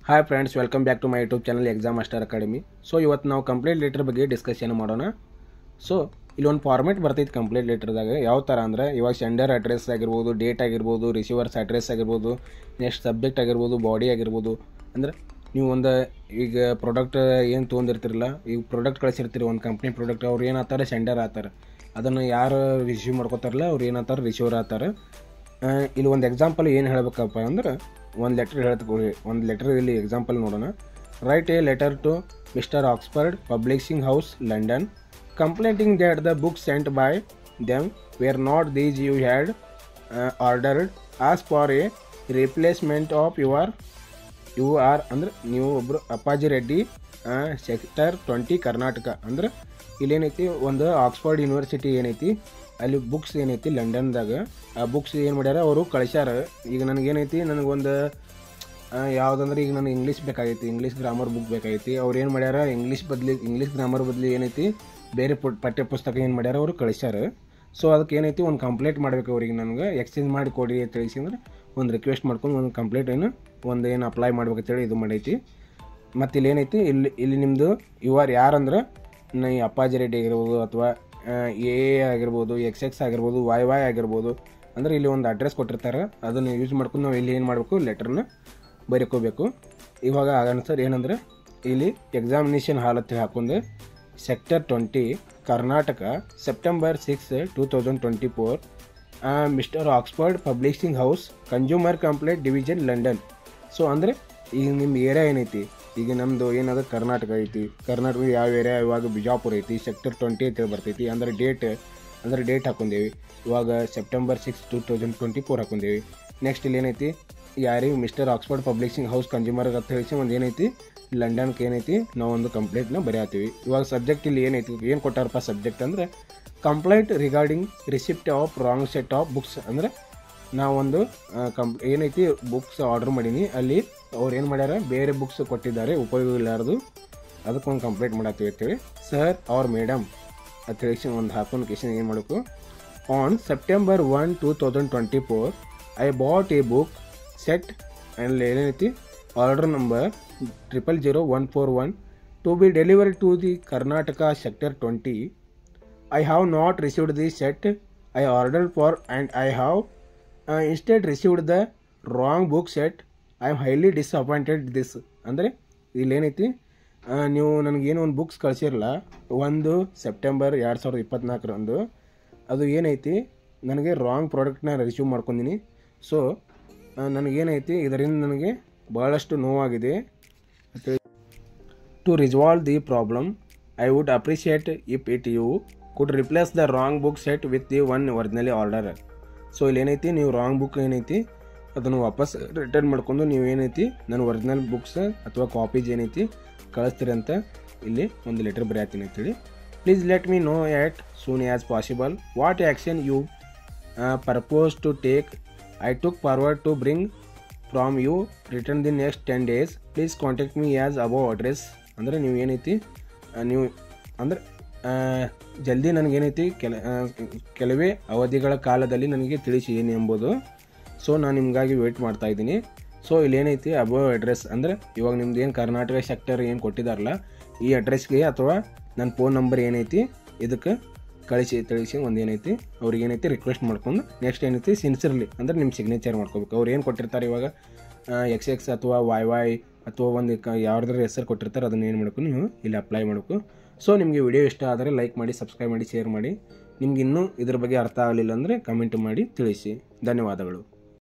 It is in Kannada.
Hi friends, welcome back to my YouTube channel exam master academy. So ಇವತ್ತು ನಾವು ಕಂಪ್ಲೇಂಟ್ ಲೆಟರ್ ಬಗ್ಗೆ ಡಿಸ್ಕಷನ್ ಮಾಡೋಣ. ಸೊ ಇಲ್ಲೊಂದು ಫಾರ್ಮೆಟ್ ಬರ್ತೈತೆ ಕಂಪ್ಲೇಂಟ್ ಲೆಟರ್ದಾಗ. ಯಾವ ಥರ ಅಂದರೆ ಇವಾಗ ಸೆಂಡರ್ ಅಡ್ರೆಸ್ ಆಗಿರ್ಬೋದು, ಡೇಟ್ ಆಗಿರ್ಬೋದು, ರಿಸೀವರ್ಸ್ ಅಡ್ರೆಸ್ ಆಗಿರ್ಬೋದು, ನೆಕ್ಸ್ಟ್ ಸಬ್ಜೆಕ್ಟ್ ಆಗಿರ್ಬೋದು, ಬಾಡಿ ಆಗಿರ್ಬೋದು. ಅಂದರೆ ನೀವು ಒಂದು ಈಗ ಪ್ರಾಡಕ್ಟ್ ಏನು ತೊಗೊಂಡಿರ್ತಿರಲ್ಲ, ಈಗ ಪ್ರಾಡಕ್ಟ್ ಕಳಿಸಿರ್ತೀರಿ ಒಂದು ಕಂಪ್ನಿ ಪ್ರಾಡಕ್ಟ್, ಅವ್ರು ಏನಾಗ್ತಾರೆ ಸೆಂಡರ್ ಆಗ್ತಾರೆ. ಅದನ್ನು ಯಾರು ರಿಸೀವ್ ಮಾಡ್ಕೋತಾರಲ್ಲ ಅವ್ರು ಏನಾಗ್ತಾರೆ ರಿಸೀವರ್ ಆಗ್ತಾರೆ. ಇಲ್ಲಿ ಒಂದು ಎಕ್ಸಾಂಪಲ್ ಏನು ಹೇಳಬೇಕಪ್ಪ ಅಂದ್ರೆ ಒಂದು ಲೆಟರ್ ಹೇಳ್ತೀವಿ. ಒಂದು ಲೆಟರ್ ಇಲ್ಲಿ ಎಕ್ಸಾಂಪಲ್ ನೋಡೋಣ. Write a letter to mister Oxford publishing house London complaining that the book sent by them were not these you had ordered ask for a replacement of you are ಅಂದ್ರೆ ನೀವು ಒಬ್ಬರು ಅಪ್ಪಾಜಿ ರೆಡ್ಡಿ, ಸೆಕ್ಟರ್ 20 ಕರ್ನಾಟಕ. ಅಂದ್ರೆ ಇಲ್ಲೇನೈತಿ ಒಂದು ಆಕ್ಸ್ಫರ್ಡ್ ಯೂನಿವರ್ಸಿಟಿ ಏನೈತಿ ಅಲ್ಲಿ ಬುಕ್ಸ್ ಏನೈತಿ ಲಂಡನ್ದಾಗ, ಆ ಬುಕ್ಸ್ ಏನು ಮಾಡ್ಯಾರ ಅವರು ಕಳಿಸ್ಯಾರ. ಈಗ ನನಗೇನೈತಿ ನನಗೊಂದು ಯಾವುದಂದ್ರೆ ಈಗ ನನಗೆ ಇಂಗ್ಲೀಷ್ ಬೇಕಾಗೈತಿ, ಇಂಗ್ಲೀಷ್ ಗ್ರಾಮರ್ ಬುಕ್ ಬೇಕಾಗೈತಿ. ಅವ್ರು ಏನು ಮಾಡ್ಯಾರ ಇಂಗ್ಲೀಷ್ ಗ್ರಾಮರ್ ಬದಲಿ ಏನೈತಿ ಬೇರೆ ಪಠ್ಯ ಪುಸ್ತಕ ಏನು ಮಾಡ್ಯಾರ ಅವರು ಕಳಿಸ್ಯಾರ. ಸೊ ಅದಕ್ಕೆ ಏನೈತಿ ಒಂದು ಕಂಪ್ಲೇಂಟ್ ಮಾಡಬೇಕು ಅವ್ರಿಗೆ, ನನಗೆ ಎಕ್ಸ್ಚೇಂಜ್ ಮಾಡಿ ಕೊಡಿ ಅಂತ ತಿಳಿಸಿ ಅಂದ್ರೆ ಒಂದು ರಿಕ್ವೆಸ್ಟ್ ಮಾಡ್ಕೊಂಡು ಒಂದು ಕಂಪ್ಲೇಂಟ್ ಏನು ಅಪ್ಲೈ ಮಾಡ್ಬೇಕಂತೇಳಿ ಇದು ಮಾಡೈತಿ. ಮತ್ತು ಇಲ್ಲಿ ಏನೈತಿ ಇಲ್ಲಿ ನಿಮ್ಮದು ಯಾರಂದ್ರೆ ಈ ಅಪ್ಪಾಜಿ ರೆಡ್ಡಿ ಆಗಿರ್ಬೋದು ಅಥವಾ ಎ ಆಗಿರ್ಬೋದು, XX ಆಗಿರ್ಬೋದು, YY ಆಗಿರ್ಬೋದು. ಅಂದರೆ ಇಲ್ಲಿ ಒಂದು ಅಡ್ರೆಸ್ ಕೊಟ್ಟಿರ್ತಾರೆ, ಅದನ್ನು ಯೂಸ್ ಮಾಡ್ಕೊಂಡು ನಾವು ಇಲ್ಲಿ ಏನು ಮಾಡಬೇಕು ಲೆಟ್ರನ್ನ ಬರೀಕೋಬೇಕು. ಇವಾಗ ಆನ್ಸರ್ ಏನಂದರೆ ಇಲ್ಲಿ ಎಕ್ಸಾಮಿನೇಷನ್ ಹಾಲ್ ಅಂತ ಹಾಕೊಂಡು sector 20 Karnataka September 6, 2024 mister Oxford publishing house consumer complaint division London. So ಅಂದರೆ ಈಗ ನಿಮ್ಮ ಏರಿಯಾ ಏನೈತಿ, ಈಗ ನಮ್ಮದು ಏನಾದ್ರು ಕರ್ನಾಟಕ ಐತಿ, ಕರ್ನಾಟಕದ ಯಾವ ಏರಿಯಾ ಇವಾಗ ಬಿಜಾಪುರ ಐತಿ, ಸೆಕ್ಟರ್ 20 ಅಂತೇಳಿ ಬರ್ತೈತಿ. ಅಂದರೆ ಡೇಟ್ ಹಾಕೊಂಡೇವಿ ಇವಾಗ ಸೆಪ್ಟೆಂಬರ್ 6, 2024 ಹಾಕೊಂಡೇವಿ. ನೆಕ್ಸ್ಟ್ ಇಲ್ಲಿ ಏನೈತಿ ಯಾರಿಗೆ mister Oxford publishing house consumer ಅಂತ ಹೇಳಿ ಒಂದು ಏನೈತಿ ಲಂಡನ್ಗೆ ಏನೈತಿ ನಾವು ಒಂದು ಕಂಪ್ಲೇಂಟ್ನ ಬರೆಯತ್ತೀವಿ. ಇವಾಗ ಸಬ್ಜೆಕ್ಟ್ ಇಲ್ಲಿ ಏನೈತಿ ಏನು ಕೊಟ್ಟಾರಪ್ಪ ಸಬ್ಜೆಕ್ಟ್ ಅಂದರೆ complaint regarding receipt of wrong set of books. ಅಂದರೆ ನಾವೊಂದು ಏನೈತಿ ಬುಕ್ಸ್ ಆರ್ಡರ್ ಮಾಡೀನಿ, ಅಲ್ಲಿ ಅವ್ರು ಏನು ಮಾಡ್ಯಾರ ಬೇರೆ ಬುಕ್ಸ್ ಕೊಟ್ಟಿದ್ದಾರೆ ಉಪಯೋಗ ಇಲ್ಲಾರದು, ಅದಕ್ಕೊಂದು ಕಂಪ್ಲೇಂಟ್ ಮಾಡತ್ತೀವಿ ಅಂತೇಳಿ. ಸರ್ ಅವ್ರ ಮೇಡಮ್ ಅಂತೇಳಿ ಒಂದು ಹಾಕೊಂಡು ಕೇಶನ್ ಏನು ಮಾಡಬೇಕು. On September 1, 2024 I bought a book set ಅಲ್ಲಿ ಏನೈತಿ order number 000141 to be delivered to the Karnataka sector 20. I have not received the set I ordered for and I have instead received the wrong book set. I am highly disappointed this. ಅಂದರೆ ಇಲ್ಲೇನೈತಿ ನೀವು ನನಗೇನು ಒಂದು ಬುಕ್ಸ್ ಕಳಿಸಿರಲ್ಲ 1 ಸೆಪ್ಟೆಂಬರ್ 2024 ಅದು ಏನೈತಿ ನನಗೆ ರಾಂಗ್ ಪ್ರಾಡಕ್ಟ್ನ ರಿಸೀವ್ ಮಾಡ್ಕೊಂಡಿನಿ. ಸೊ ನನಗೇನೈತಿ ಇದರಿಂದ ನನಗೆ ಭಾಳಷ್ಟು ನೋವಾಗಿದೆ. To resolve the problem I would appreciate if you could replace the wrong book set with the one originally order. So ಇಲ್ಲಿ ಏನೈತಿ ನೀವು ರಾಂಗ್ ಬುಕ್ ಏನೈತಿ ಅದನ್ನು ವಾಪಸ್ ರಿಟರ್ನ್ ಮಾಡ್ಕೊಂಡು ನೀವು ಏನೈತಿ ನನ್ನ ಒರಿಜಿನಲ್ ಬುಕ್ಸ್ ಅಥವಾ ಕಾಪೀಸ್ ಏನೈತಿ ಕಳಿಸ್ತೀರಿ ಅಂತ ಇಲ್ಲಿ ಒಂದು ಲೆಟರ್ ಬರೆಯತ್ತೀನಿ ಅಂತೇಳಿ. Please let me know at soon as possible what action you purpose to take. I took forward to bring from you return the next 10 days. Please contact me as above address. ಅಂದರೆ ನೀವು ಏನೈತಿ ನೀವು ಅಂದರೆ ಜಲ್ದಿ ನನಗೇನೈತಿ ಕೆಲವೇ ಅವಧಿಗಳ ಕಾಲದಲ್ಲಿ ನನಗೆ ತಿಳಿಸಿ ಏನು ಎಂಬುದು. ಸೊ ನಾನು ನಿಮಗಾಗಿ ವೇಟ್ ಮಾಡ್ತಾ ಇದ್ದೀನಿ. ಸೊ ಇಲ್ಲೇನೈತಿ ಅಬೌವ್ ಅಡ್ರೆಸ್ ಅಂದರೆ ಇವಾಗ ನಿಮ್ದು ಏನು ಕರ್ನಾಟಕ ಸೆಕ್ಟರ್ ಏನು ಕೊಟ್ಟಿದ್ದಾರಲ್ಲ ಈ ಅಡ್ರೆಸ್ಗೆ ಅಥವಾ ನನ್ನ ಫೋನ್ ನಂಬರ್ ಏನೈತಿ ಇದಕ್ಕೆ ತಿಳಿಸಿ ಒಂದು ಏನೈತಿ ಅವ್ರಿಗೆ ಏನೈತಿ ರಿಕ್ವೆಸ್ಟ್ ಮಾಡ್ಕೊಂಡು ನೆಕ್ಸ್ಟ್ ಏನೈತಿ ಸಿನ್ಸಿಯರ್ಲಿ ಅಂದರೆ ನಿಮ್ಮ ಸಿಗ್ನೇಚರ್ ಮಾಡ್ಕೋಬೇಕು. ಅವ್ರು ಏನು ಕೊಟ್ಟಿರ್ತಾರೆ ಇವಾಗ XX ಅಥವಾ YY ಅಥವಾ ಒಂದು ಯಾವ್ದಾದ್ರು ಹೆಸರು ಕೊಟ್ಟಿರ್ತಾರೆ ಅದನ್ನು ಏನು ಮಾಡಬೇಕು ನೀವು ಇಲ್ಲಿ ಅಪ್ಲೈ ಮಾಡಬೇಕು. ಸೊ ನಿಮಗೆ ವಿಡಿಯೋ ಇಷ್ಟ ಆದರೆ ಲೈಕ್ ಮಾಡಿ, ಸಬ್ಸ್ಕ್ರೈಬ್ ಮಾಡಿ, ಶೇರ್ ಮಾಡಿ. ನಿಮ್ಗೆ ಇನ್ನೂ ಇದ್ರ ಬಗ್ಗೆ ಅರ್ಥ ಆಗಲಿಲ್ಲ ಅಂದರೆ ಕಮೆಂಟ್ ಮಾಡಿ ತಿಳಿಸಿ. ಧನ್ಯವಾದಗಳು.